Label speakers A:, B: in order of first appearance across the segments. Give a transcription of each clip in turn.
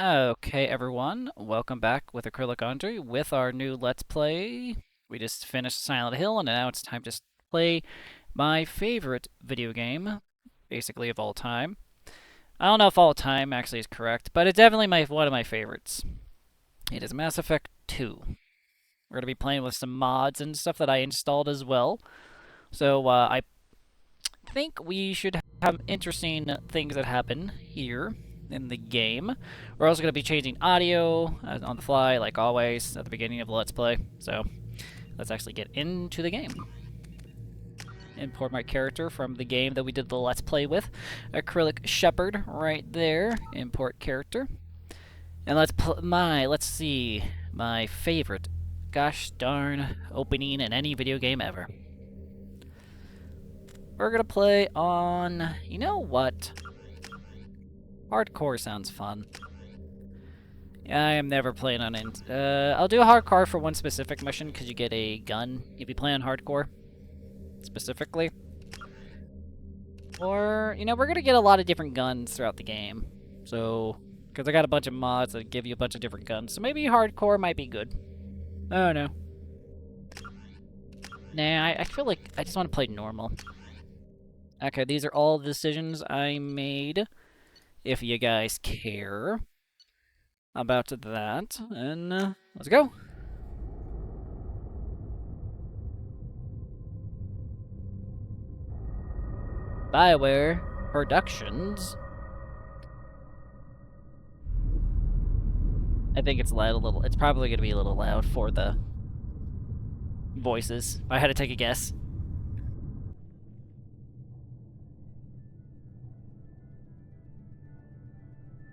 A: Okay, everyone, welcome back with Acrylic Andre with our new Let's Play. We just finished Silent Hill, and now it's time to play my favorite video game, basically of all time. I don't know if all time actually is correct, but it's definitely one of my favorites. It is Mass Effect 2. We're going to be playing with some mods and stuff that I installed as well. So I think we should have interesting things that happen here in the game. We're also going to be changing audio on the fly, like always, at the beginning of the Let's Play. So let's actually get into the game. Import my character from the game that we did the Let's Play with. Acrylic Shepherd right there. Import character. And let's see, my favorite gosh darn opening in any video game ever. We're gonna play on, you know what? Hardcore sounds fun. I am never playing on it. I'll do a hardcore for one specific mission because you get a gun if you play on hardcore, specifically. Or, we're gonna get a lot of different guns throughout the game. So, because I got a bunch of mods that give you a bunch of different guns. So maybe hardcore might be good. Oh no. Nah, I feel like I just want to play normal. Okay, these are all the decisions I made, if you guys care about that. And let's go. BioWare Productions. I think it's loud a little. It's probably going to be a little loud for the voices. I had to take a guess.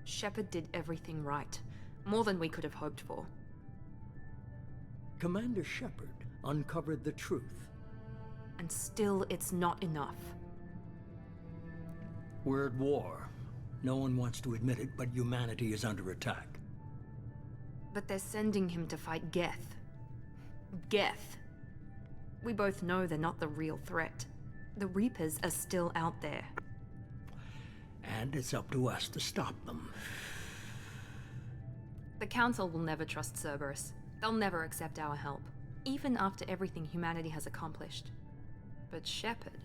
B: Shepard did everything right. More than we could have hoped for.
C: Commander Shepard uncovered the truth.
B: And still, it's not enough.
C: We're at war. No one wants to admit it, but humanity is under attack.
B: But they're sending him to fight Geth. Geth. We both know they're not the real threat. The Reapers are still out there.
C: And it's up to us to stop them.
B: The Council will never trust Cerberus. They'll never accept our help, even after everything humanity has accomplished. But Shepard,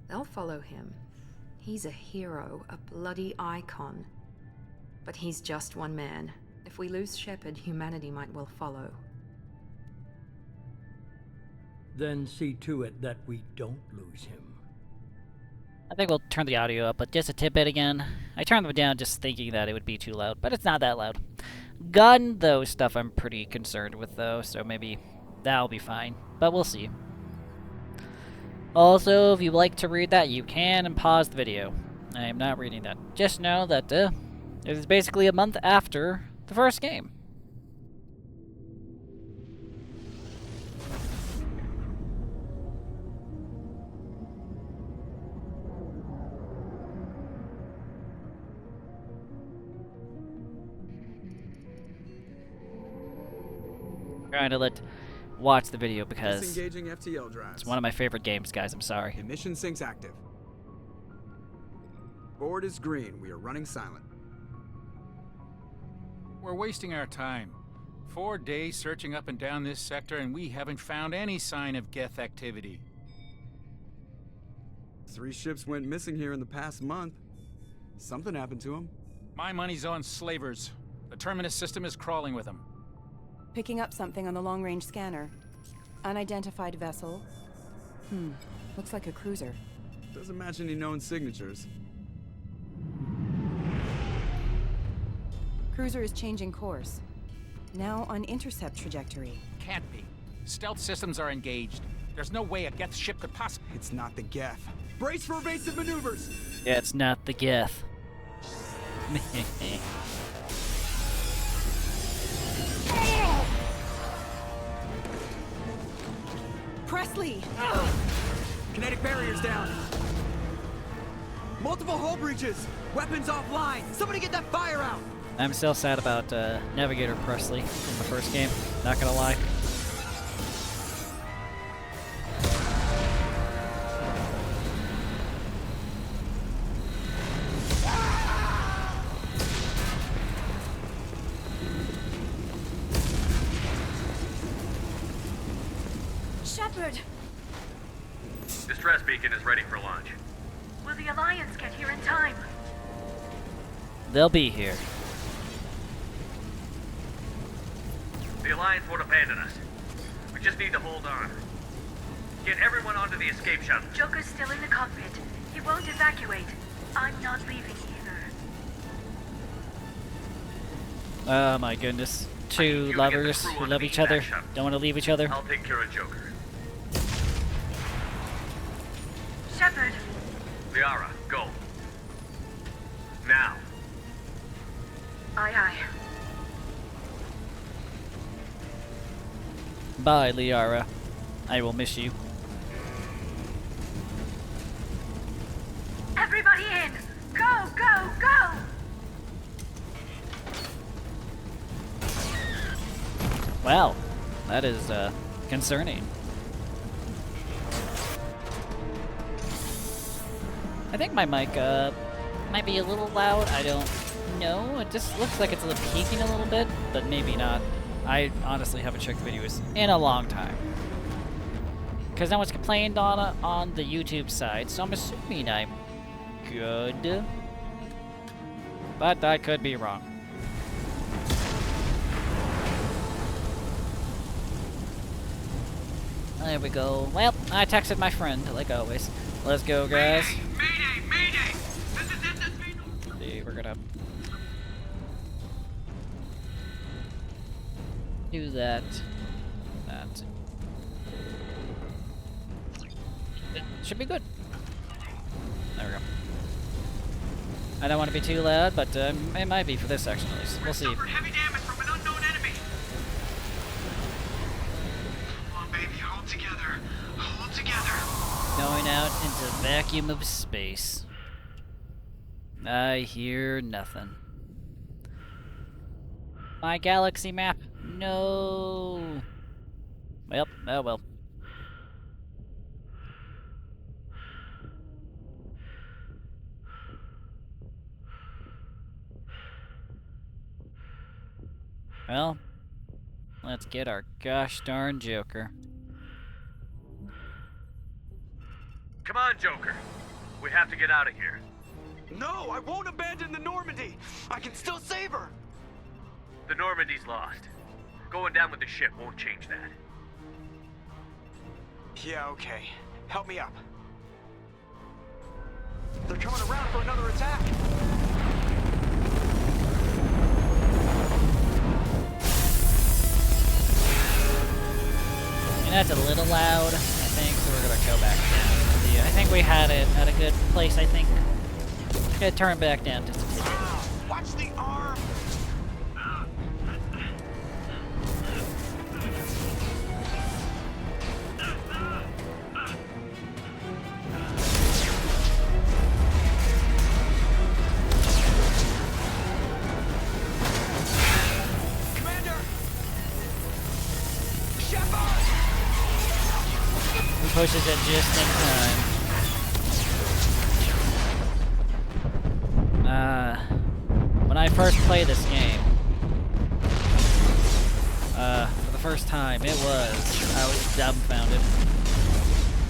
B: they'll follow him. He's a hero, a bloody icon. But he's just one man. If we lose Shepard, humanity might well follow.
C: Then see to it that we don't lose him.
A: I think we'll turn the audio up, but just a tidbit again. I turned them down just thinking that it would be too loud, but it's not that loud. Gun, though, stuff I'm pretty concerned with, though, so maybe that'll be fine. But we'll see. Also, if you'd like to read that, you can, and pause the video. I am not reading that. Just know that it is basically a month after the first game. Trying to watch the video because
D: Disengaging FTL drives.
A: it's one of my favorite games, guys. I'm sorry.
D: Emission sinks active. Board is green. We are running silent.
E: We're wasting our time. 4 days searching up and down this sector, and we haven't found any sign of Geth activity.
D: 3 ships went missing here in the past month. Something happened to them.
E: My money's on slavers. The Terminus system is crawling with them.
F: Picking up something on the long-range scanner. Unidentified vessel. Looks like a cruiser.
D: Doesn't match any known signatures.
F: Cruiser is changing course. Now on intercept trajectory.
E: Can't be. Stealth systems are engaged. There's no way a Geth ship could possibly...
D: It's not the Geth. Brace for evasive maneuvers!
A: Yeah, it's not the Geth.
F: Presley!
D: Kinetic barriers down. Multiple hull breaches. Weapons offline. Somebody get that fire out.
A: I'm still sad about Navigator Presley from the first game, not gonna lie.
G: Shepard!
H: Distress beacon is ready for launch.
G: Will the Alliance get here in time?
A: They'll be here.
H: The Alliance won't abandon us. We just need to hold on. Get everyone onto the escape shuttle.
G: Joker's still in the cockpit. He won't evacuate. I'm not leaving either.
A: Oh my goodness. Two
H: you
A: lovers
H: get the crew
A: who
H: on
A: love
H: the
A: each
H: evac
A: other,
H: shuttle.
A: don't want to leave each other.
H: I'll take care of Joker.
G: Shepard!
H: Liara, go. Now.
G: Aye, aye.
A: Bye, Liara. I will miss you.
G: Everybody in! Go, go, go!
A: Wow, that is concerning. I think my mic might be a little loud. I don't know. It just looks like it's peaking a little bit, but maybe not. I honestly haven't checked the videos in a long time. Because no one's complained on the YouTube side, so I'm assuming I'm good. But I could be wrong. There we go. Well, I texted my friend, like always. Let's go, guys.
H: Mayday! Mayday! This is SSV.
A: See, we're gonna do that. That. It should be good. There we go. I don't want to be too loud, but it might be for this section at least. We'll see.
H: Suffered heavy damage from an unknown enemy. Come on, baby, hold together. Hold together.
A: Going out into the vacuum of space. I hear nothing. My galaxy map. No. Well, oh well. Well, let's get our gosh darn Joker.
H: Come on, Joker. We have to get out of here.
D: No, I won't abandon the Normandy. I can still save her.
H: The Normandy's lost. Going down with the ship won't change that.
D: Yeah, okay. Help me up. They're coming around for another attack.
A: And that's a little loud, I think, so we're gonna go back down. Yeah, I think we had it at a good place, I think. Gonna turn back down just a bit.
D: Ow, watch the arm. Commander! Shepard!
A: He pushes it just in time. When I first played this game, for the first time, I was dumbfounded.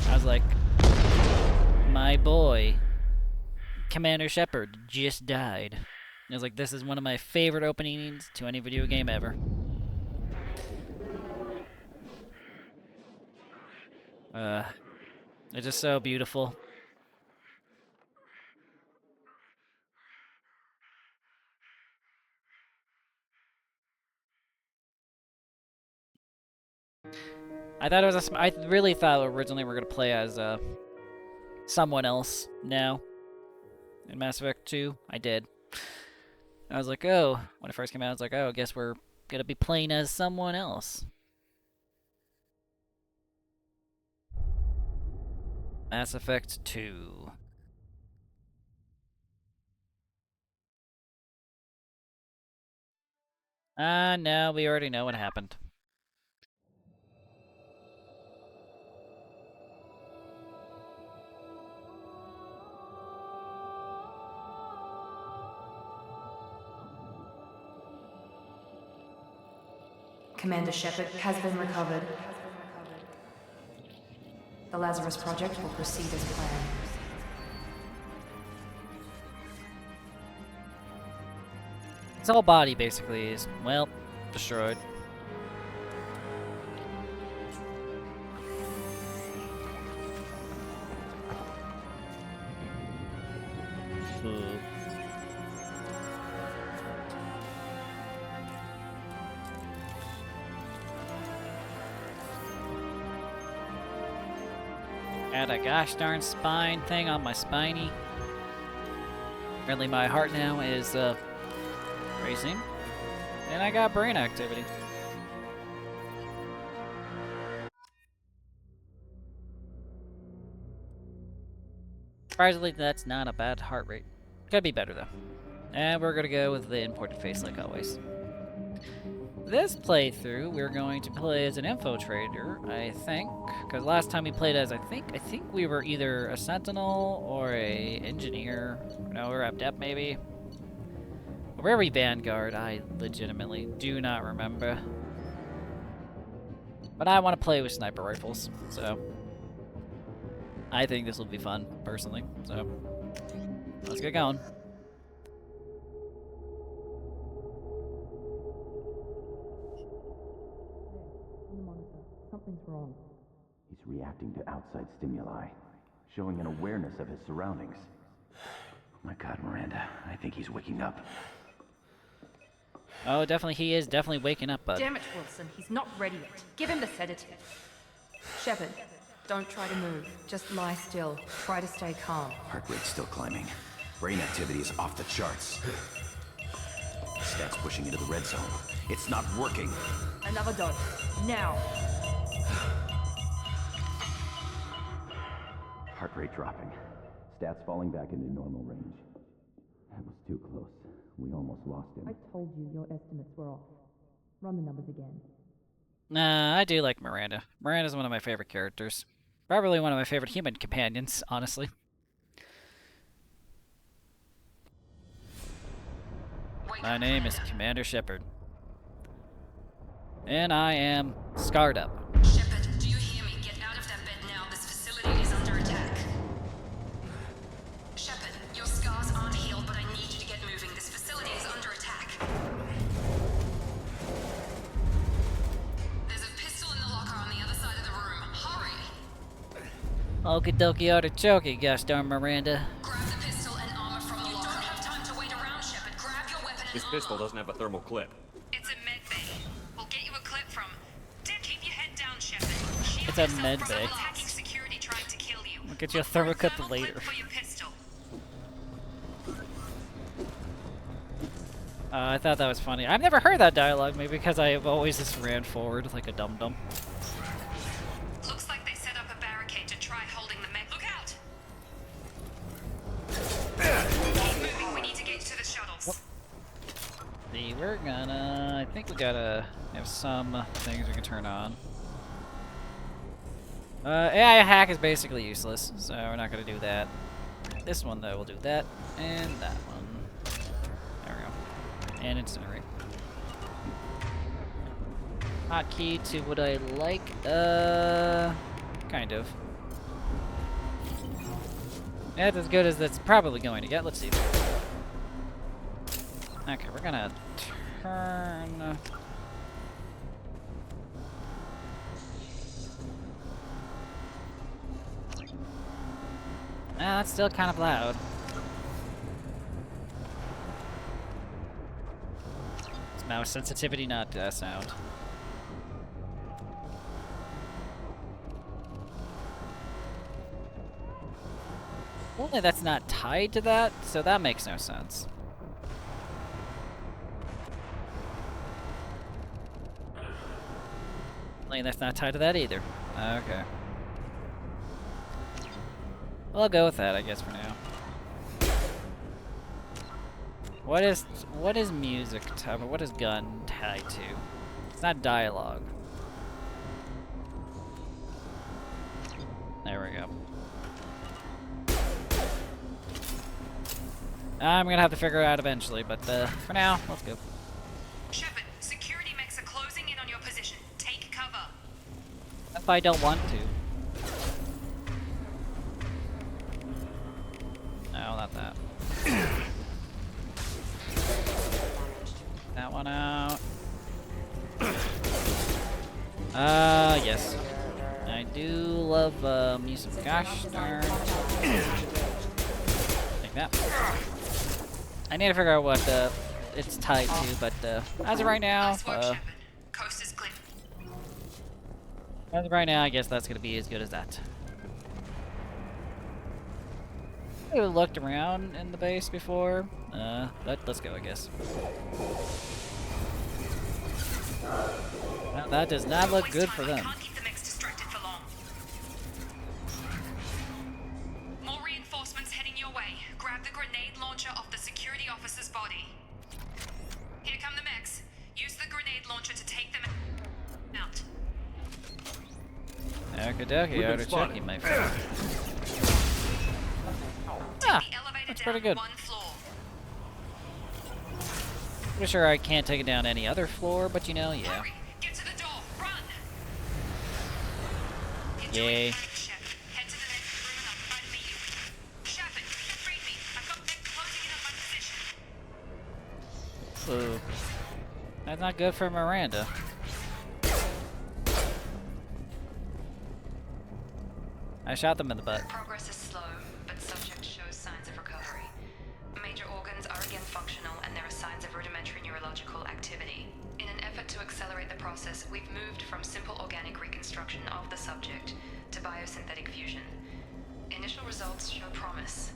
A: I was like, my boy, Commander Shepard, just died. I was like, this is one of my favorite openings to any video game ever. It's just so beautiful. I thought it was I really thought originally we were gonna play as someone else now in Mass Effect 2. I did. I was like, oh, when it first came out, I was like, oh, I guess we're gonna be playing as someone else. Mass Effect 2. No, we already know what happened.
B: Commander Shepard has been recovered. The Lazarus Project will proceed as planned.
A: His whole body basically is, well, destroyed. Ooh. Got a gosh darn spine thing on my spiny. Apparently my heart now is racing. And I got brain activity. Surprisingly, that's not a bad heart rate. Could be better though. And we're gonna go with the imported face like always. This playthrough, we're going to play as an infiltrator, I think. Because last time we played as, I think we were either a sentinel or a engineer. No, we're adept maybe. Or were we Vanguard? I legitimately do not remember. But I want to play with sniper rifles, so I think this will be fun, personally. So let's get going.
F: Something's wrong.
I: He's reacting to outside stimuli, showing an awareness of his surroundings. Oh my God, Miranda, I think he's waking up.
A: Oh, definitely, he is definitely waking up, bud.
B: Damn it, Wilson, he's not ready yet. Give him the sedative. Shepard, don't try to move. Just lie still. Try to stay calm.
I: Heart rate's still climbing. Brain activity is off the charts. Stats pushing into the red zone. It's not working.
B: Another dose. Now.
I: Heart rate dropping. Stats falling back into normal range. That was too close. We almost lost him.
F: I told you your estimates were off. Run the numbers again.
A: Nah, I do like Miranda. Miranda's one of my favorite characters. Probably one of my favorite human companions, honestly. My name is Commander Shepard. And I am scarred up.
B: Shepard, do you hear me? Get out of that bed now. This facility is under attack. Shepard, your scars aren't healed, but I need you to get moving. This facility is under attack. There's a pistol in the locker on the other side of the room. Hurry!
A: Okie dokie artichoke, gosh darn Miranda.
B: Grab the pistol and armor from the locker. You don't have time to wait around, Shepard. Grab your weapon and
J: This
B: armor.
J: pistol doesn't have a thermal clip.
G: It's a med bay. We'll get you a clip from. Keep your head down, Shepard. Shield
A: It's a
G: yourself
A: med
G: from
A: bay.
G: attacking security trying to kill you.
A: We'll get you a
G: Look for
A: thermal clip
G: thermal
A: later.
G: for your pistol.
A: I thought that was funny. I've never heard that dialogue, maybe because I've always just ran forward like a dum-dum.
G: Looks like they set up a barricade to try holding the mech. Look out! Keep moving. We need to get to the shuttles.
A: See, we're gonna... I think we gotta have some things we can turn on. AI hack is basically useless, so we're not gonna do that. This one, though, we'll do that, and that one. There we go. And incinerate. Hotkey to what I like, kind of. That's as good as that's probably going to get. Let's see. Okay, we're gonna turn... that's still kind of loud. It's mouse sensitivity, not sound. Only that's not tied to that, so that makes no sense. Only that's not tied to that either. Okay. Well, I'll go with that, I guess, for now. What is music tied? What is gun tied to? It's not dialogue. There we go. I'm gonna have to figure it out eventually, but for now, let's go.
G: Shepard, security mechs are closing in on your position. Take cover.
A: If I don't want to. No, not that. That one out. Yes. I do love me some gosh darn. Like that. I need to figure out what it's tied to, but as of right now,
G: Nice work, Shepard. Coast is clear.
A: as of right now, I guess that's gonna be as good as that. I looked around in the base before. Let's go, I guess. Well, that does not look good for them.
G: Can't keep the mix distracted for long. More reinforcements heading your way. Grab the grenade launcher off the security officer's body. Here come the mechs. Use the grenade launcher to take them out.
A: Okie outer checking, my friend. Ah,
G: The elevator
A: that's
G: down
A: pretty good.
G: one floor.
A: Pretty sure I can't take it down any other floor, but you know, yeah.
G: Hurry, get to the door. Run. You're doing
A: Yay.
G: it, Shep. Head to the next room and I'll try to meet you. Shepard, read me. I've got mech closing in on my position.
A: Ooh. That's not good for Miranda. I shot them in the butt.
B: Progress is slow, but subject shows signs of recovery. Major organs are again functional, and there are signs of rudimentary neurological activity. In an effort to accelerate the process, we've moved from simple organic reconstruction of the subject to biosynthetic fusion. Initial results show promise.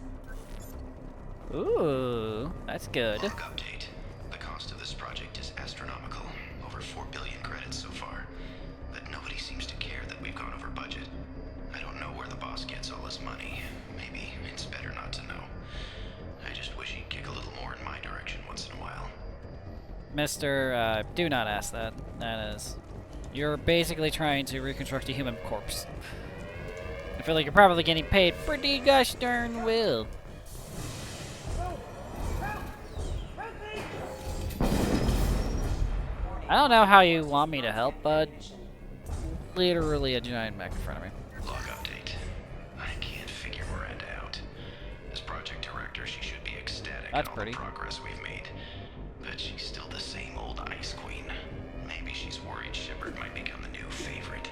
A: Ooh, that's good.
J: Log update. The cost of this project is astronomical. Over 4 billion credits so far. But nobody seems to care that we've gone over budget. I don't know where the boss gets all his money. Maybe it's better not to know. I just wish he'd kick a little more in my direction once in a while.
A: Mr. Do not ask that. That is... You're basically trying to reconstruct a human corpse. I feel like you're probably getting paid pretty gosh darn well. I don't know how you want me to help, bud. Literally a giant mech in front of me.
J: Log update. I can't figure Miranda out. As project director, she should be ecstatic
A: That's
J: at all
A: pretty.
J: the progress we've made. But she's still the same old Ice Queen. Maybe she's worried Shepard might become the new favorite.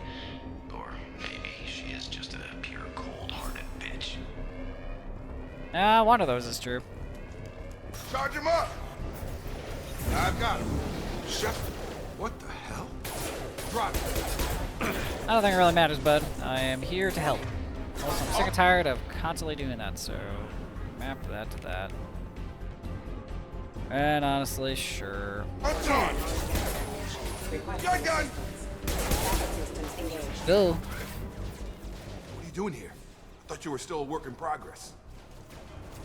J: Or maybe she is just a pure cold-hearted bitch.
A: One of those is true.
K: Charge him up! I've got him. Shepard, what the hell? Drop it.
A: I don't think it really matters, bud. I am here to help. Also, I'm sick and tired of constantly doing that, so map that to that. And honestly, sure.
K: I'm done! Gun, gun!
A: Go.
K: What are you doing here? I thought you were still a work in progress.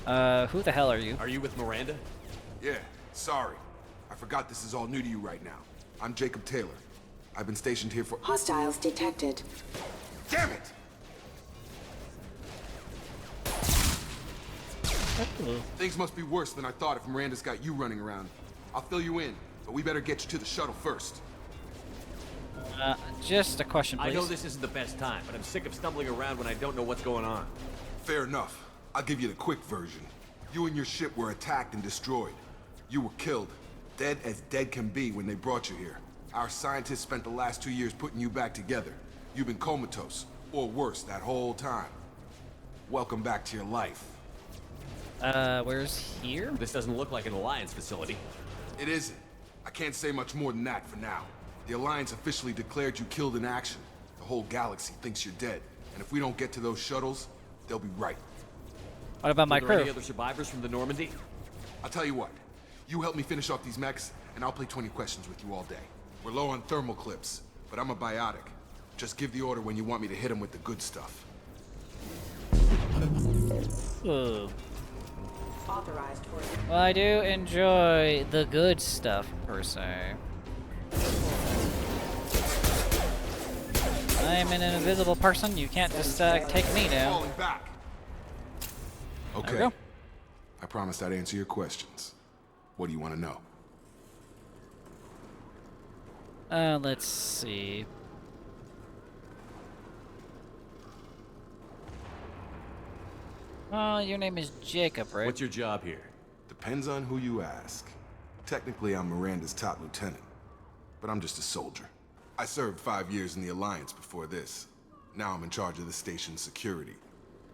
A: Who the hell are you?
L: Are you with Miranda?
K: Yeah, sorry. I forgot this is all new to you right now. I'm Jacob Taylor. I've been stationed here for—
F: Hostiles detected.
K: Damn it! Things must be worse than I thought if Miranda's got you running around. I'll fill you in, but we better get you to the shuttle first.
A: Just a question, please.
L: I know this isn't the best time, but I'm sick of stumbling around when I don't know what's going on.
K: Fair enough. I'll give you the quick version. You and your ship were attacked and destroyed. You were killed. Dead as dead can be when they brought you here. Our scientists spent the last 2 years putting you back together. You've been comatose, or worse, that whole time. Welcome back to your life.
A: Where's here?
L: This doesn't look like an Alliance facility.
K: It isn't. I can't say much more than that for now. The Alliance officially declared you killed in action. The whole galaxy thinks you're dead. And if we don't get to those shuttles, they'll be right.
A: What about my
L: Were there
A: crew?
L: any other survivors from the Normandy?
K: I'll tell you what. You help me finish off these mechs, and I'll play 20 questions with you all day. We're low on thermal clips, but I'm a biotic. Just give the order when you want me to hit them with the good stuff.
A: Ooh.
F: Authorized for
A: Well, I do enjoy the good stuff, per se. I am an invisible person. You can't just take me down.
K: Falling back.
A: There we
K: Okay.
A: go.
K: I promised I'd answer your questions. What do you want to know?
A: Let's see. Oh, your name is Jacob, right?
L: What's your job here?
K: Depends on who you ask. Technically, I'm Miranda's top lieutenant, but I'm just a soldier. I served 5 years in the Alliance before this. Now I'm in charge of the station's security.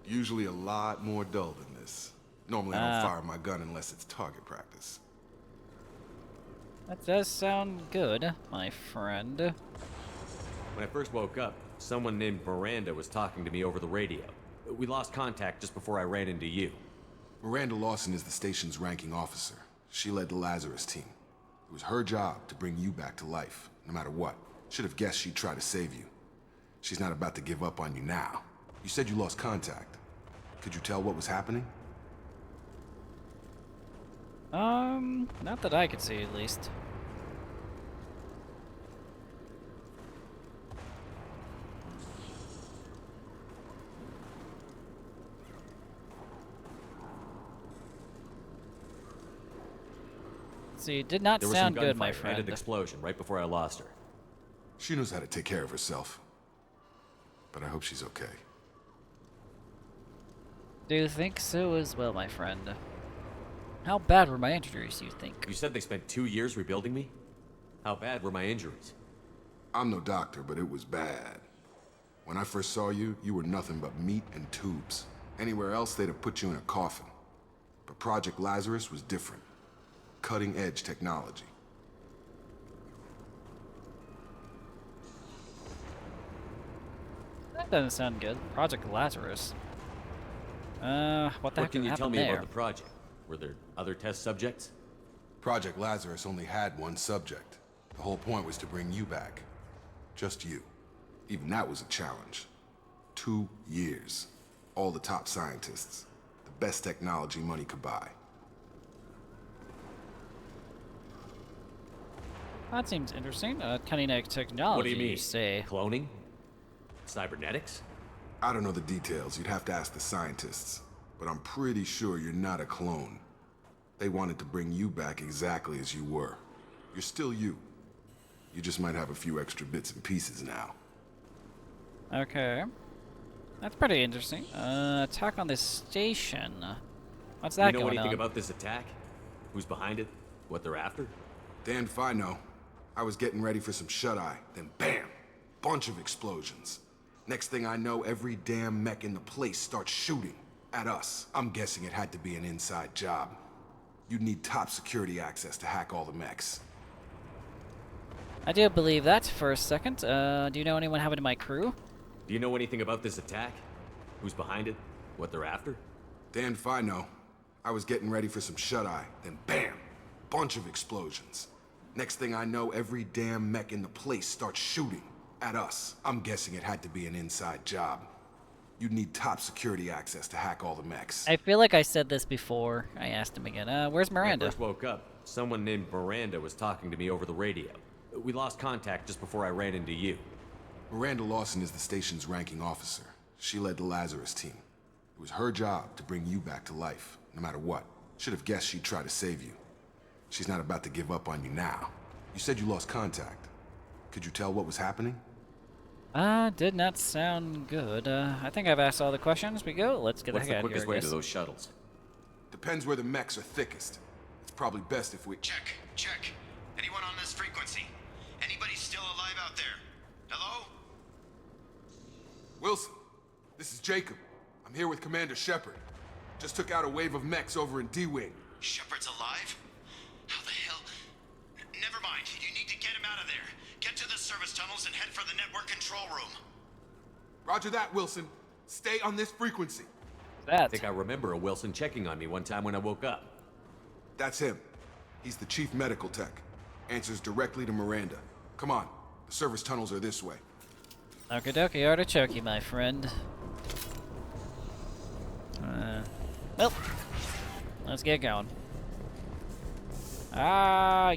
K: Usually a lot more dull than this. Normally I don't fire my gun unless it's target practice.
A: That does sound good, my friend.
L: When I first woke up, someone named Miranda was talking to me over the radio. We lost contact just before I ran into you.
K: Miranda Lawson is the station's ranking officer. She led the Lazarus team. It was her job to bring you back to life, no matter what. Should have guessed she'd try to save you. She's not about to give up on you now. You said you lost contact. Could you tell what was happening?
A: Not that I could see, at least. See, it did not sound good, my friend.
L: There was an explosion right before I lost her.
K: She knows how to take care of herself. But I hope she's okay.
A: Do you think so as well, my friend? How bad were my injuries, you think?
L: You said they spent 2 years rebuilding me? How bad were my injuries?
K: I'm no doctor, but it was bad. When I first saw you, you were nothing but meat and tubes. Anywhere else, they'd have put you in a coffin. But Project Lazarus was different. Cutting-edge technology.
A: That doesn't sound good. Project Lazarus. What the heck
L: What can you tell
A: happened
L: me
A: there?
L: about the project? Were there other test subjects?
K: Project Lazarus only had one subject. The whole point was to bring you back. Just you. Even that was a challenge. 2 years. All the top scientists. The best technology money could buy.
A: That seems interesting. Cutting-edge technology,
L: What do you mean?
A: say.
L: Cloning? Cybernetics?
K: I don't know the details. You'd have to ask the scientists. But I'm pretty sure you're not a clone. They wanted to bring you back exactly as you were. You're still you. You just might have a few extra bits and pieces now.
A: Okay. That's pretty interesting. Attack on this station. What's that
L: You know
A: going
L: anything
A: on?
L: about this attack? Who's behind it? What they're after?
K: Damned if I know. I was getting ready for some shut-eye, then bam! Bunch of explosions. Next thing I know, every damn mech in the place starts shooting at us. I'm guessing it had to be an inside job. You'd need top security access to hack all the mechs.
A: I do believe that for a second. Do you know anyone having in my crew?
L: Do you know anything about this attack? Who's behind it? What they're after?
K: Damned if I know. I was getting ready for some shut-eye, then bam! Bunch of explosions. Next thing I know, every damn mech in the place starts shooting at us. I'm guessing it had to be an inside job. You'd need top security access to hack all the mechs.
A: I feel like I said this before. I asked him again. Where's Miranda?
L: When I first woke up, someone named Miranda was talking to me over the radio. We lost contact just before I ran into you.
K: Miranda Lawson is the station's ranking officer. She led the Lazarus team. It was her job to bring you back to life, no matter what. Should have guessed she'd try to save you. She's not about to give up on you now. You said you lost contact. Could you tell what was happening?
A: Did not sound good. I think I've asked all the questions. We go. Let's get
L: What's
A: the heck
L: the
A: out of here.
L: quickest way
A: I
L: to
A: guess.
L: those shuttles?
K: Depends where the mechs are thickest. It's probably best if we...
J: Check. Anyone on this frequency? Anybody still alive out there? Hello?
K: Wilson, this is Jacob. I'm here with Commander Shepard. Just took out a wave of mechs over in D-Wing.
J: Shepard's alive? How the hell? Never mind. You need to get him out of there. Get to the service tunnels and head for the network control room.
K: Roger that, Wilson. Stay on this frequency.
L: I think I remember a Wilson checking on me one time when I woke up.
K: That's him. He's the chief medical tech. Answers directly to Miranda. Come on. The service tunnels are this way.
A: Okie dokie, artichoke, my friend. Well, let's get going.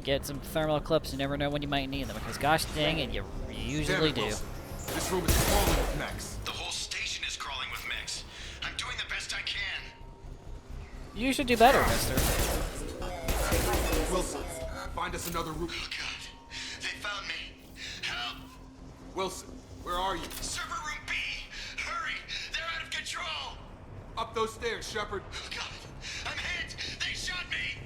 A: Get some thermal clips. You never know when you might need them, because gosh dang it, you usually do.
K: Wilson. This room is crawling with mechs.
J: The whole station is crawling with mechs. I'm doing the best I can.
A: You should do better, mister.
K: Wilson, find us another route.
J: Oh God, they found me. Help!
K: Wilson, where are you?
J: Server room B. Hurry! They're out of control.
K: Up those stairs, Shepard.
J: God, I'm hit! They shot me!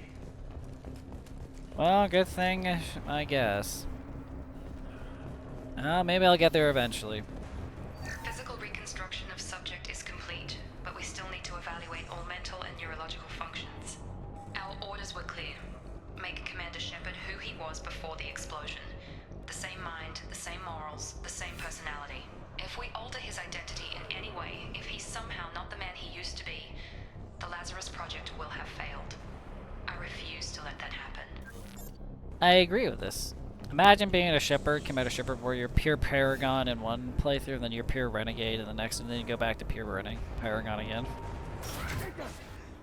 A: Well, good thing, I guess. Maybe I'll get there eventually.
G: Physical reconstruction of subject is complete, but we still need to evaluate all mental and neurological functions. Our orders were clear. Make Commander Shepard who he was before the explosion. The same mind, the same morals, the same personality. If we alter his identity in any way, if he's somehow not the man he used to be, the Lazarus Project will have failed. I refuse to let that happen.
A: I agree with this. Imagine being a Shepard, Commander Shepard, where you're pure Paragon in one playthrough, and then you're pure Renegade in the next, and then you go back to pure Paragon again.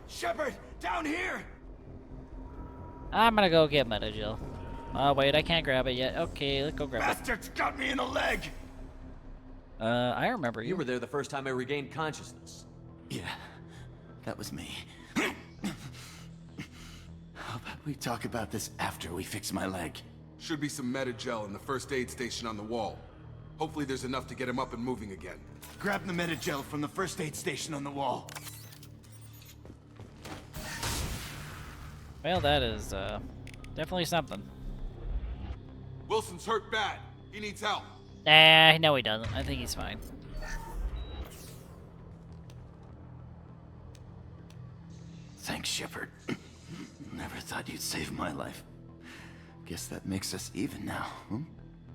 J: Shepard, down here!
A: I'm gonna go get Metagel. Oh wait, I can't grab it yet. Okay, let's go grab
J: Bastards got me in the leg!
A: it. I remember you.
L: You were there the first time I regained consciousness.
J: Yeah, that was me. How about we talk about this after we fix my leg?
K: Should be some Metagel in the first aid station on the wall. Hopefully there's enough to get him up and moving again.
J: Grab the Metagel from the first aid station on the wall.
A: Well, that is definitely something.
K: Wilson's hurt bad. He needs help.
A: Nah, no he doesn't. I think he's fine.
J: Thanks, Shepard. Never thought you'd save my life. Guess that makes us even now, hmm?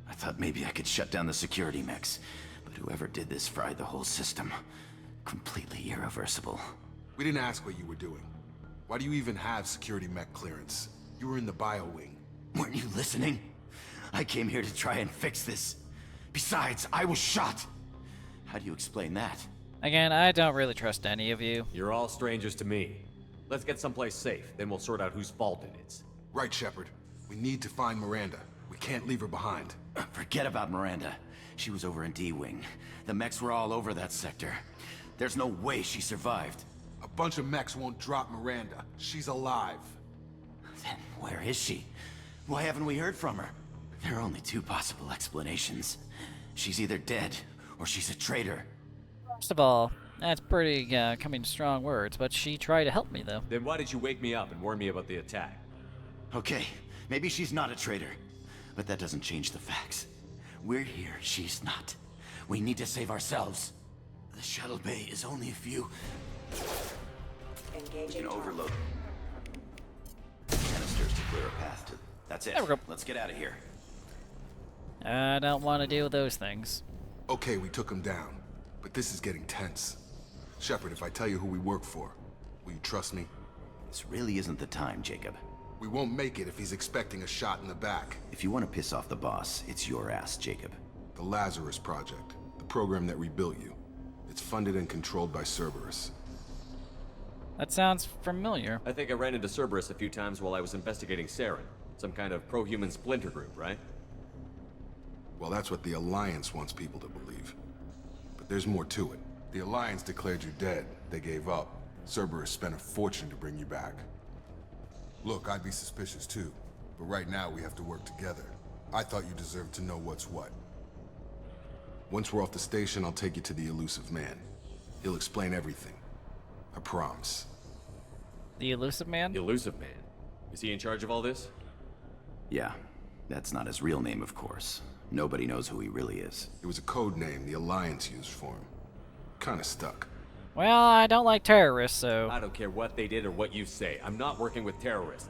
J: I thought maybe I could shut down the security mechs, but whoever did this fried the whole system. Completely irreversible.
K: We didn't ask what you were doing. Why do you even have security mech clearance? You were in the bio wing.
J: Weren't you listening? I came here to try and fix this. Besides, I was shot. How do you explain that?
A: Again, I don't really trust any of you.
L: You're all strangers to me. Let's get someplace safe, then we'll sort out whose fault it is.
K: Right, Shepard. We need to find Miranda. We can't leave her behind.
J: Forget about Miranda. She was over in D-Wing. The mechs were all over that sector. There's no way she survived.
K: A bunch of mechs won't drop Miranda. She's alive.
J: Then where is she? Why haven't we heard from her? There are only two possible explanations. She's either dead, or she's a traitor.
A: First of all, that's pretty coming to strong words, but she tried to help me, though.
L: Then why did you wake me up and warn me about the attack?
J: Okay, maybe she's not a traitor, but that doesn't change the facts. We're here, she's not. We need to save ourselves. The shuttle bay is only a few... We can overload canisters to clear a path to... That's it.
A: There we go.
J: Let's get out of here.
A: I don't want to deal with those things.
K: Okay, we took him down, but this is getting tense. Shepard, if I tell you who we work for, will you trust me?
J: This really isn't the time, Jacob.
K: We won't make it if he's expecting a shot in the back.
J: If you want to piss off the boss, it's your ass, Jacob.
K: The Lazarus Project, the program that rebuilt you. It's funded and controlled by Cerberus.
A: That sounds familiar.
L: I think I ran into Cerberus a few times while I was investigating Saren. Some kind of pro-human splinter group, right?
K: Well, that's what the Alliance wants people to believe. But there's more to it. The Alliance declared you dead. They gave up. Cerberus spent a fortune to bring you back. Look, I'd be suspicious too. But right now, we have to work together. I thought you deserved to know what's what. Once we're off the station, I'll take you to the Elusive Man. He'll explain everything. I promise.
A: The Elusive Man?
L: The Elusive Man? Is he in charge of all this?
J: Yeah. That's not his real name, of course. Nobody knows who he really is.
K: It was a code name the Alliance used for him. Kinda stuck.
A: Well, I don't like terrorists, so...
L: I don't care what they did or what you say. I'm not working with terrorists.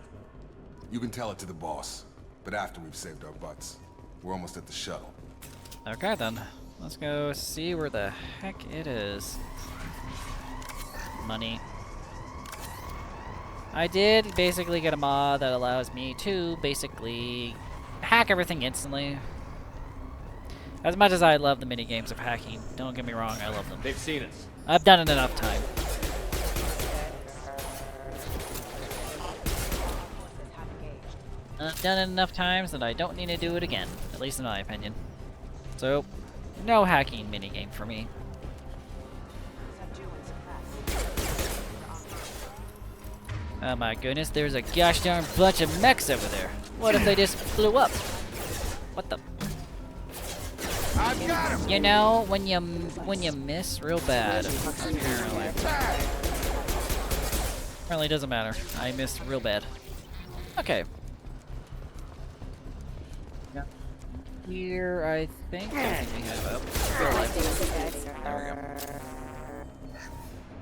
K: You can tell it to the boss, but after we've saved our butts. We're almost at the shuttle.
A: Okay, then. Let's go see where the heck it is. Money. I did basically get a mod that allows me to basically hack everything instantly. As much as I love the mini games of hacking, don't get me wrong, I love them.
L: They've seen us.
A: I've done it enough time. I've done it enough times that I don't need to do it again, at least in my opinion. So, no hacking minigame for me. Oh my goodness, there's a gosh darn bunch of mechs over there. What if they just flew up? What the?
K: I've got him.
A: You know, when you miss real bad, apparently. Apparently it doesn't matter. I missed real bad. Okay. Yeah. Here, I think we have there we go.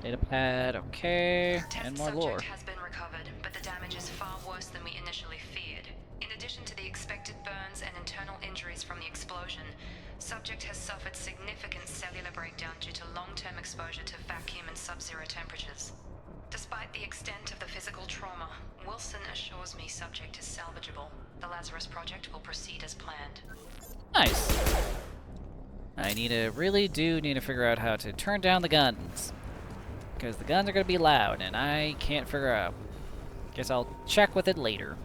A: Data pad, okay, and more lore.
G: Subject has been recovered, but the damage is far worse than we initially feared. In addition to the expected burns and internal injuries from the explosion, subject has suffered significant cellular breakdown due to long-term exposure to vacuum and sub-zero temperatures. Despite the extent of the physical trauma, Wilson assures me subject is salvageable. The Lazarus Project will proceed as planned.
A: Nice. I really do need to figure out how to turn down the guns. Because the guns are going to be loud, and I can't figure out. Guess I'll check with it later.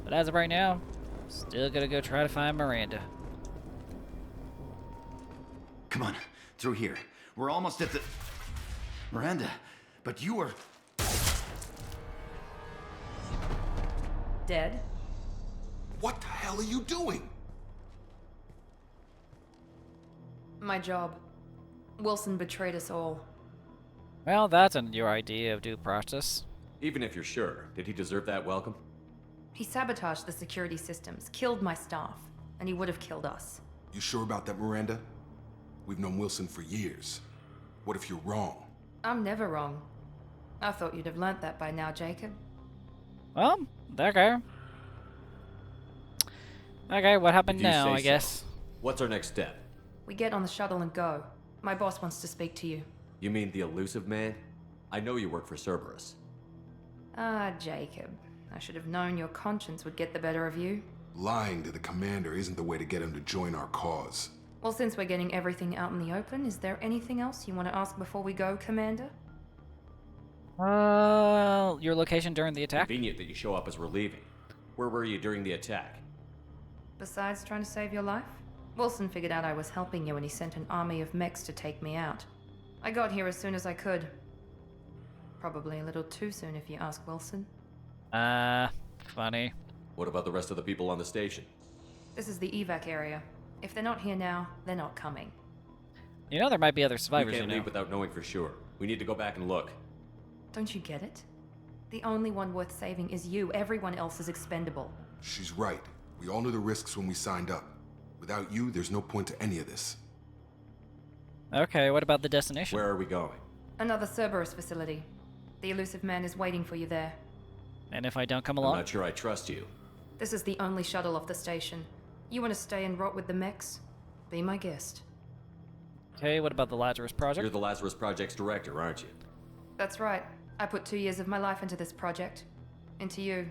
A: But as of right now, still gonna go try to find Miranda.
J: Come on, through here. We're almost at the... Miranda, but you were...
B: Dead?
K: What the hell are you doing?
B: My job. Wilson betrayed us all.
A: Well, that's your idea of due process.
L: Even if you're sure, did he deserve that welcome?
B: He sabotaged the security systems, killed my staff, and he would have killed us.
K: You sure about that, Miranda? We've known Wilson for years. What if you're wrong?
B: I'm never wrong. I thought you'd have learnt that by now, Jacob.
A: Well, okay. Okay, what happened now, I guess?
L: So. What's our next step?
B: We get on the shuttle and go. My boss wants to speak to you.
L: You mean the elusive man? I know you work for Cerberus.
B: Ah, Jacob. I should have known your conscience would get the better of you.
K: Lying to the commander isn't the way to get him to join our cause.
B: Well, since we're getting everything out in the open, is there anything else you want to ask before we go, Commander?
A: Your location during the attack?
L: Convenient that you show up as we're leaving. Where were you during the attack?
B: Besides trying to save your life? Wilson figured out I was helping you and he sent an army of mechs to take me out. I got here as soon as I could. Probably a little too soon if you ask Wilson.
A: Funny.
L: What about the rest of the people on the station?
B: This is the evac area. If they're not here now, they're not coming.
A: You know there might be other survivors,
L: We can't leave without knowing for sure. We need to go back and look.
B: Don't you get it? The only one worth saving is you. Everyone else is expendable.
K: She's right. We all knew the risks when we signed up. Without you, there's no point to any of this.
A: Okay, what about the destination?
L: Where are we going?
B: Another Cerberus facility. The elusive man is waiting for you there.
A: And if I don't come along?
L: I'm not sure I trust you.
B: This is the only shuttle off the station. You want to stay and rot with the mechs? Be my guest.
A: Okay, what about the Lazarus Project?
L: You're the Lazarus Project's director, aren't you?
B: That's right. I put 2 years of my life into this project. Into you.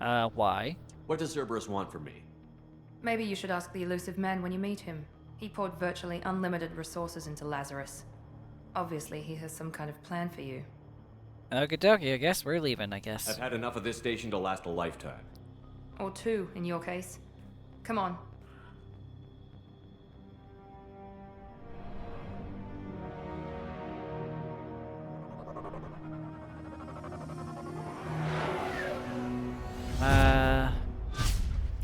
A: Why?
L: What does Cerberus want from me?
B: Maybe you should ask the elusive man when you meet him. He poured virtually unlimited resources into Lazarus. Obviously, he has some kind of plan for you.
A: Okie dokie, I guess we're leaving, I guess.
L: I've had enough of this station to last a lifetime.
B: Or 2, in your case. Come on.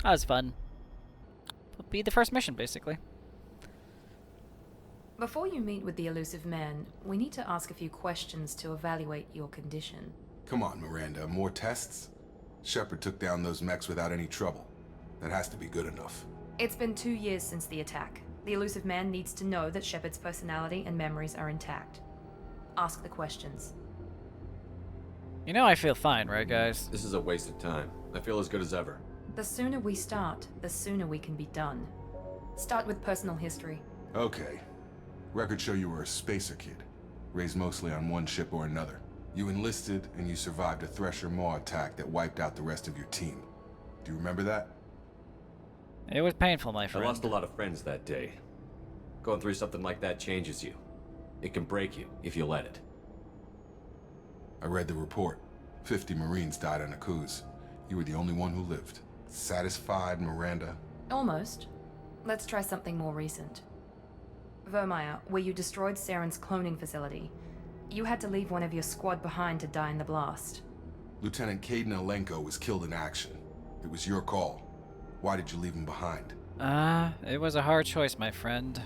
A: That was fun. It'll be the first mission, basically.
B: Before you meet with the elusive man, we need to ask a few questions to evaluate your condition.
K: Come on, Miranda. More tests? Shepard took down those mechs without any trouble. That has to be good enough.
B: It's been 2 years since the attack. The elusive man needs to know that Shepard's personality and memories are intact. Ask the questions.
A: You know I feel fine, right, guys?
L: This is a waste of time. I feel as good as ever.
B: The sooner we start, the sooner we can be done. Start with personal history.
K: Okay. Records show you were a spacer kid, raised mostly on one ship or another. You enlisted, and you survived a Thresher Maw attack that wiped out the rest of your team. Do you remember that?
A: It was painful, my friend.
L: I lost a lot of friends that day. Going through something like that changes you. It can break you, if you let it.
K: I read the report. 50 Marines died on Akuz. You were the only one who lived. Satisfied, Miranda?
B: Almost. Let's try something more recent. Vermeer, where you destroyed Saren's cloning facility. You had to leave one of your squad behind to die in the blast.
K: Lieutenant Kaidan Alenko was killed in action. It was your call. Why did you leave him behind?
A: It was a hard choice, my friend.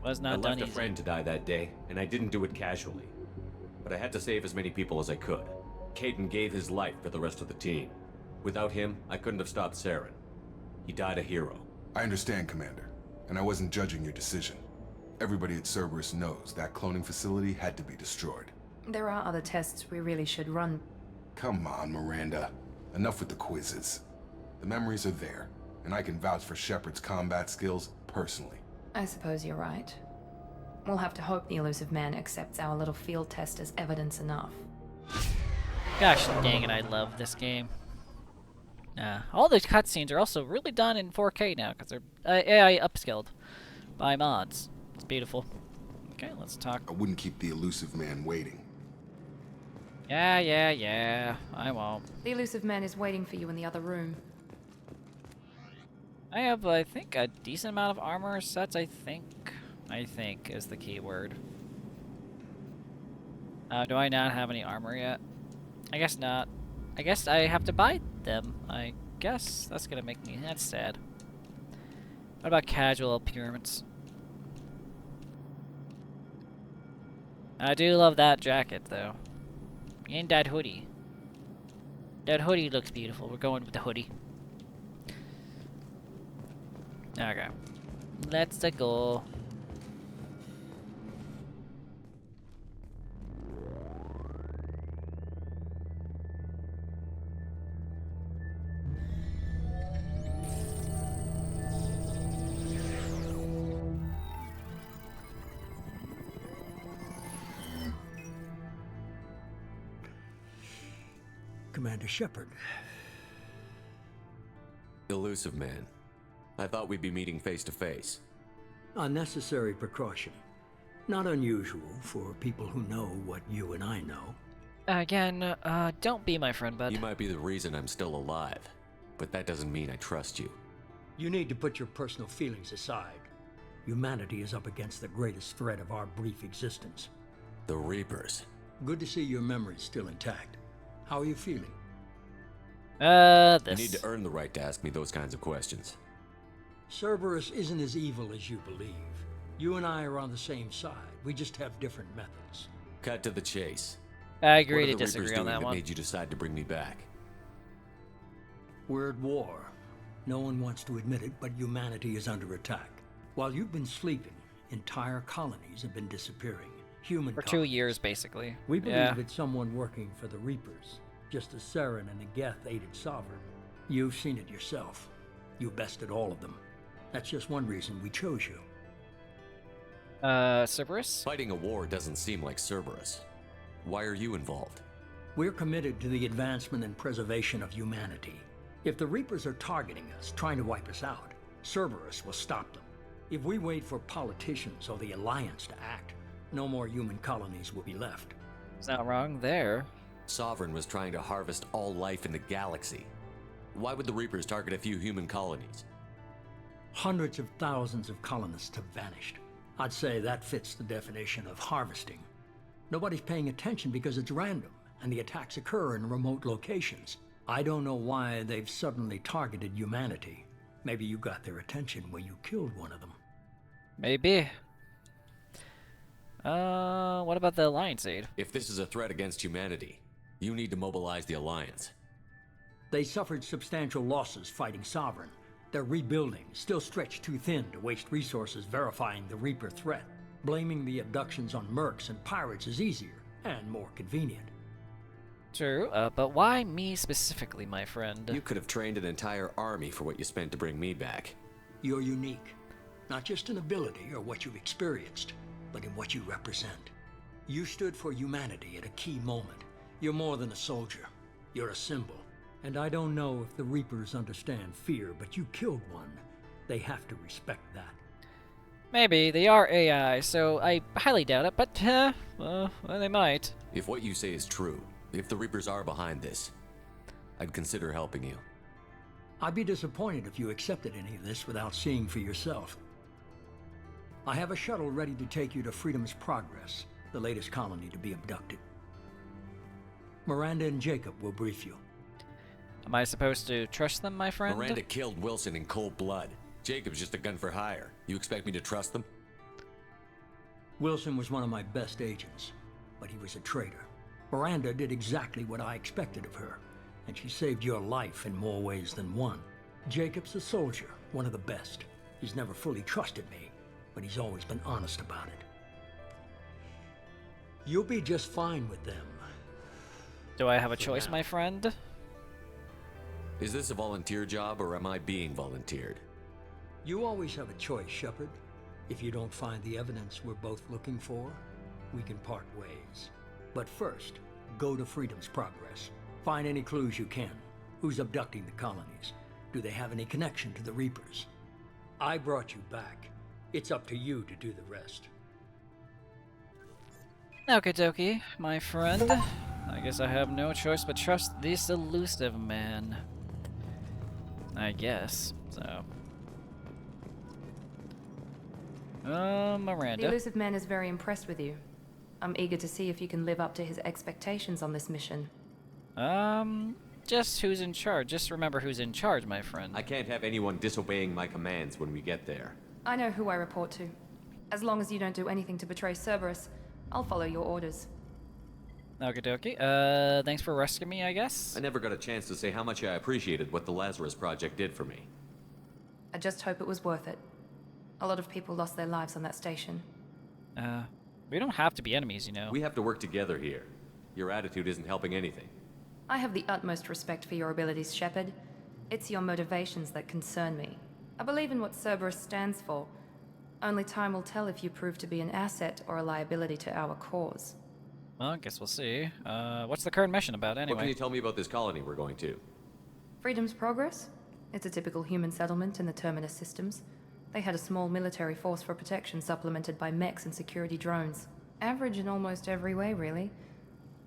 A: Was not done
L: I left
A: easy.
L: a friend to die that day, and I didn't do it casually. But I had to save as many people as I could. Caden gave his life for the rest of the team. Without him, I couldn't have stopped Saren. He died a hero.
K: I understand, Commander, and I wasn't judging your decision. Everybody at Cerberus knows that cloning facility had to be destroyed.
B: There are other tests we really should run.
K: Come on, Miranda. Enough with the quizzes. The memories are there, and I can vouch for Shepard's combat skills personally.
B: I suppose you're right. We'll have to hope the Elusive Man accepts our little field test as evidence enough.
A: Gosh dang it, I love this game. All the cutscenes are also really done in 4K now because they're AI upscaled by mods. It's beautiful. Okay, let's talk.
K: I wouldn't keep the Elusive Man waiting.
A: Yeah, I won't.
B: The Elusive Man is waiting for you in the other room.
A: I have, I think, a decent amount of armor sets, I think is the key word. Do I not have any armor yet? I guess not. I guess I have to buy them. I guess that's gonna make me... That's sad. What about casual appearance? I do love that jacket, though. And that hoodie. That hoodie looks beautiful. We're going with the hoodie. Okay. Let's go.
C: Commander Shepard.
L: Elusive Man. I thought we'd be meeting face to face.
C: Unnecessary precaution. Not unusual for people who know what you and I know.
A: Again, don't be my friend, bud.
L: You might be the reason I'm still alive, but that doesn't mean I trust you.
C: You need to put your personal feelings aside. Humanity is up against the greatest threat of our brief existence.
L: The Reapers.
C: Good to see your memory's still intact. How are you feeling?
L: You need to earn the right to ask me those kinds of questions.
C: Cerberus isn't as evil as you believe. You and I are on the same side. We just have different methods.
L: Cut to the chase.
A: I agree
L: to
A: to disagree on that one.
L: What made you decide to bring me back?
C: We're at war. No one wants to admit it, but humanity is under attack. While you've been sleeping, entire colonies have been disappearing. Human
A: For
C: colonies.
A: 2 years, basically.
C: We believe it's someone working for the Reapers, just as Saren and the Geth aided Sovereign. You've seen it yourself. You bested all of them. That's just one reason we chose you.
A: Cerberus?
L: Fighting a war doesn't seem like Cerberus. Why are you involved?
C: We're committed to the advancement and preservation of humanity. If the Reapers are targeting us, trying to wipe us out, Cerberus will stop them. If we wait for politicians or the Alliance to act, no more human colonies will be left.
A: It's not wrong there.
L: Sovereign was trying to harvest all life in the galaxy. Why would the Reapers target a few human colonies?
C: Hundreds of thousands of colonists have vanished. I'd say that fits the definition of harvesting. Nobody's paying attention because it's random, and the attacks occur in remote locations. I don't know why they've suddenly targeted humanity. Maybe you got their attention when you killed one of them.
A: Maybe. What about the Alliance aid?
L: If this is a threat against humanity, you need to mobilize the Alliance.
C: They suffered substantial losses fighting Sovereign. They're rebuilding, still stretched too thin to waste resources verifying the Reaper threat. Blaming the abductions on mercs and pirates is easier and more convenient.
A: True, but why me specifically, my friend?
L: You could have trained an entire army for what you spent to bring me back.
C: You're unique. Not just in ability or what you've experienced, but in what you represent. You stood for humanity at a key moment. You're more than a soldier. You're a symbol. And I don't know if the Reapers understand fear, but you killed one. They have to respect that.
A: Maybe. They are AI, so I highly doubt it, but, well, they might.
L: If what you say is true, if the Reapers are behind this, I'd consider helping you.
C: I'd be disappointed if you accepted any of this without seeing for yourself. I have a shuttle ready to take you to Freedom's Progress, the latest colony to be abducted. Miranda and Jacob will brief you.
A: Am I supposed to trust them, my friend?
L: Miranda killed Wilson in cold blood. Jacob's just a gun for hire. You expect me to trust them?
C: Wilson was one of my best agents, but he was a traitor. Miranda did exactly what I expected of her, and she saved your life in more ways than one. Jacob's a soldier, one of the best. He's never fully trusted me, but he's always been honest about it. You'll be just fine with them.
A: Do I have a choice, my friend?
L: Is this a volunteer job, or am I being volunteered?
C: You always have a choice, Shepard. If you don't find the evidence we're both looking for, we can part ways. But first, go to Freedom's Progress. Find any clues you can. Who's abducting the colonies? Do they have any connection to the Reapers? I brought you back. It's up to you to do the rest.
A: Okie dokie, my friend. I guess I have no choice but trust this elusive man. I guess, so. Miranda.
B: The elusive man is very impressed with you. I'm eager to see if you can live up to his expectations on this mission.
A: Just who's in charge. Just remember who's in charge, my friend.
L: I can't have anyone disobeying my commands when we get there.
B: I know who I report to. As long as you don't do anything to betray Cerberus, I'll follow your orders.
A: Okie dokie. Thanks for rescuing me, I guess?
L: I never got a chance to say how much I appreciated what the Lazarus Project did for me.
B: I just hope it was worth it. A lot of people lost their lives on that station.
A: We don't have to be enemies, you know.
L: We have to work together here. Your attitude isn't helping anything.
B: I have the utmost respect for your abilities, Shepard. It's your motivations that concern me. I believe in what Cerberus stands for. Only time will tell if you prove to be an asset or a liability to our cause.
A: Well, I guess we'll see. What's the current mission about, anyway?
L: What can you tell me about this colony we're going to?
B: Freedom's Progress? It's a typical human settlement in the Terminus systems. They had a small military force for protection supplemented by mechs and security drones. Average in almost every way, really.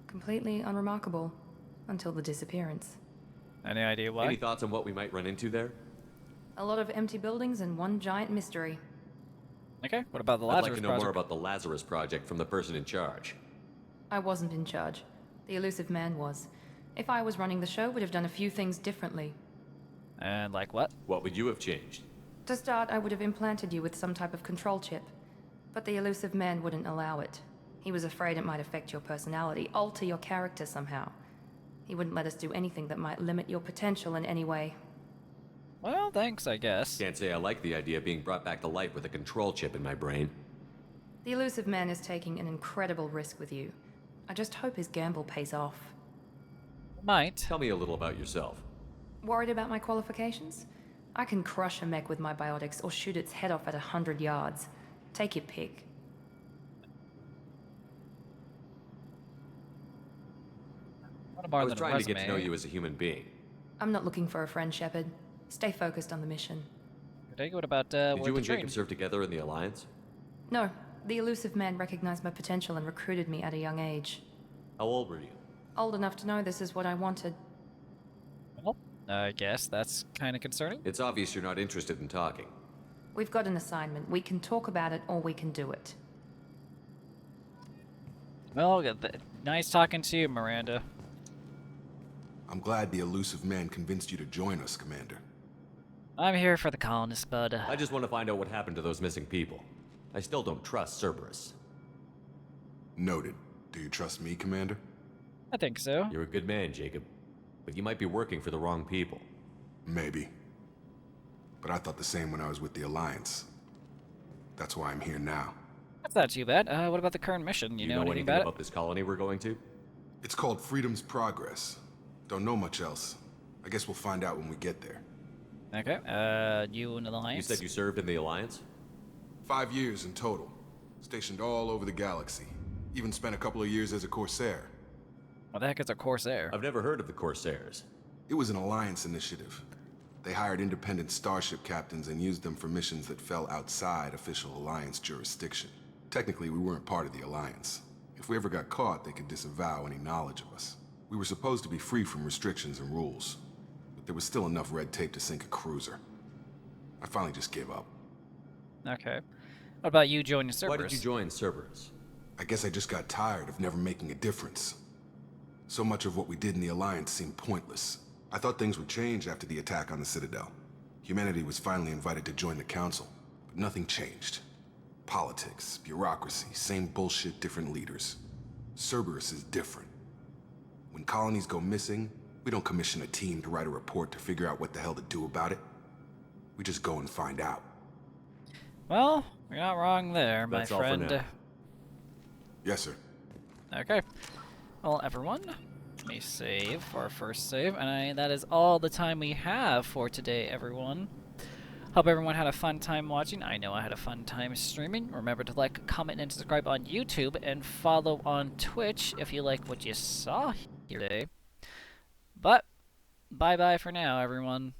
B: Completely unremarkable. Until the disappearance.
A: Any idea why?
L: Any thoughts on what we might run into there?
B: A lot of empty buildings and one giant mystery.
A: Okay, what about the
L: I'd
A: Lazarus
L: like to know
A: Project?
L: more about the Lazarus Project from the person in charge.
B: I wasn't in charge. The elusive man was. If I was running the show, would have done a few things differently.
A: And like what?
L: What would you have changed?
B: To start, I would have implanted you with some type of control chip. But the elusive man wouldn't allow it. He was afraid it might affect your personality, alter your character somehow. He wouldn't let us do anything that might limit your potential in any way.
A: Well, thanks, I guess.
L: Can't say I like the idea of being brought back to life with a control chip in my brain.
B: The elusive man is taking an incredible risk with you. I just hope his gamble pays off.
A: Might.
L: Tell me a little about yourself.
B: Worried about my qualifications? I can crush a mech with my biotics or shoot its head off at 100 yards. Take your pick.
L: I was trying to get to know you as a human being.
B: I'm not looking for a friend, Shepard. Stay focused on the mission.
A: Okay, what about,
L: Did you and Jacob serve together in the Alliance?
B: No. The elusive man recognized my potential and recruited me at a young age.
L: How old were you?
B: Old enough to know this is what I wanted.
A: Well, I guess that's kind of concerning.
L: It's obvious you're not interested in talking.
B: We've got an assignment. We can talk about it or we can do it.
A: Well, nice talking to you, Miranda.
K: I'm glad the elusive man convinced you to join us, Commander.
A: I'm here for the colonists, bud.
L: I just want to find out what happened to those missing people. I still don't trust Cerberus.
K: Noted. Do you trust me, Commander?
A: I think so.
L: You're a good man, Jacob. But you might be working for the wrong people.
K: Maybe. But I thought the same when I was with the Alliance. That's why I'm here now.
A: That's not too bad. What about the current mission? You know anything about
L: this colony we're going to?
K: It's called Freedom's Progress. Don't know much else. I guess we'll find out when we get there.
A: Okay, you in the Alliance?
L: You said you served in the Alliance?
K: 5 years in total. Stationed all over the galaxy. Even spent a couple of years as a Corsair.
A: What the heck is a Corsair?
L: I've never heard of the Corsairs.
K: It was an Alliance initiative. They hired independent starship captains and used them for missions that fell outside official Alliance jurisdiction. Technically, we weren't part of the Alliance. If we ever got caught, they could disavow any knowledge of us. We were supposed to be free from restrictions and rules, but there was still enough red tape to sink a cruiser. I finally just gave up.
A: Okay. What about you joining Cerberus?
L: Why did you join Cerberus?
K: I guess I just got tired of never making a difference. So much of what we did in the Alliance seemed pointless. I thought things would change after the attack on the Citadel. Humanity was finally invited to join the Council, but nothing changed. Politics, bureaucracy, same bullshit, different leaders. Cerberus is different. When colonies go missing, we don't commission a team to write a report to figure out what the hell to do about it. We just go and find out.
A: Well, you're not wrong there, my
L: That's all for
A: friend.
L: now.
K: Yes, sir.
A: Okay. Well, everyone, let me save for our first save, and that is all the time we have for today, everyone. Hope everyone had a fun time watching. I know I had a fun time streaming. Remember to like, comment, and subscribe on YouTube, and follow on Twitch if you like what you saw here today. But, bye-bye for now, everyone.